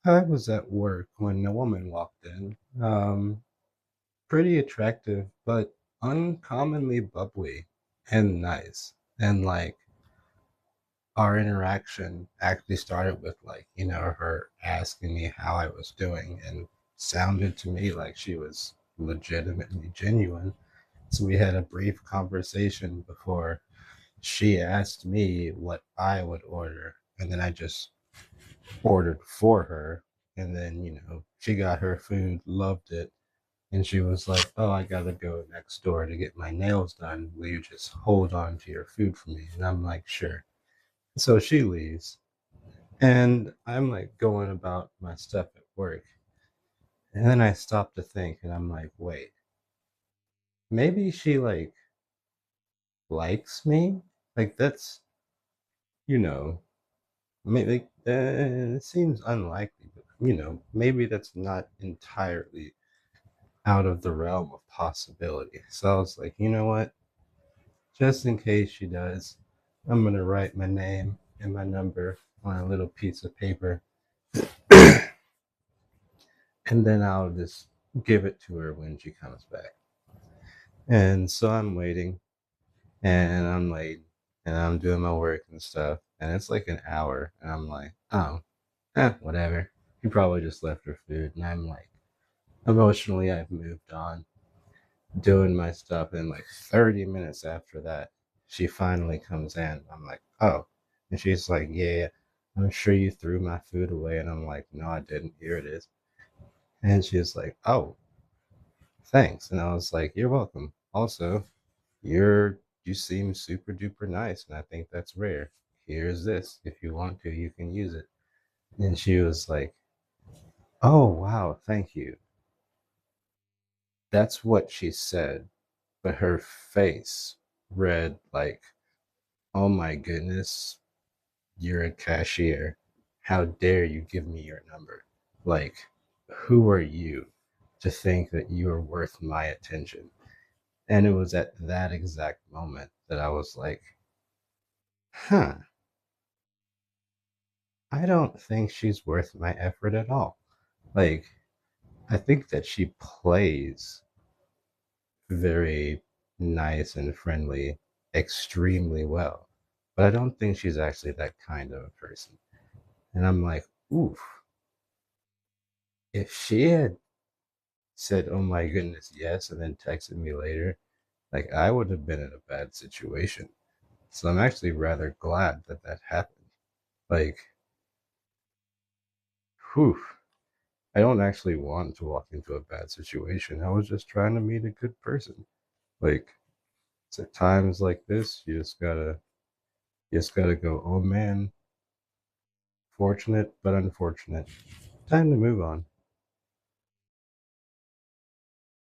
I was at work when a woman walked in. Pretty attractive, but uncommonly bubbly and nice. And like our interaction actually started with her asking me how I was doing and sounded to me like she was legitimately genuine. So we had a brief conversation before she asked me what I would order. And then I just ordered for her. And then, she got her food, loved it. And she was like, "Oh, I gotta go next door to get my nails done. Will you just hold on to your food for me?" And I'm like, "Sure." So she leaves. And I'm like going about my stuff at work. And then I stop to think and I'm like, wait, maybe she likes me? Like that's, you know, maybe it seems unlikely, but maybe that's not entirely out of the realm of possibility. So I was like, you know what? Just in case she does, I'm gonna write my name and my number on a little piece of paper, and then I'll just give it to her when she comes back. And so I'm waiting, and I'm late, and I'm doing my work and stuff, and it's like an hour, and I'm like, oh, whatever. She probably just left her food, and I'm like, emotionally, I've moved on, doing my stuff, and like 30 minutes after that, she finally comes in. I'm like, oh. And she's like, yeah, I'm sure you threw my food away. And I'm like, no, I didn't. Here it is. And she's like, oh, thanks. And I was like, you're welcome. Also, you seem super duper nice, and I think that's rare. Here's this. If you want to, you can use it. And she was like, oh, wow, thank you. That's what she said. But her face read like, oh my goodness, you're a cashier. How dare you give me your number? Like, who are you to think that you are worth my attention? And it was at that exact moment that I was like, huh, I don't think she's worth my effort at all. Like, I think that she plays very nice and friendly extremely well, but I don't think she's actually that kind of a person. And I'm like, oof, if she had said, oh my goodness, yes, and then texted me later, like I would have been in a bad situation. So I'm actually rather glad that that happened. Like, whew, I don't actually want to walk into a bad situation. I was just trying to meet a good person. Like, it's at times like this, you just gotta go, oh man, fortunate but unfortunate. Time to move on.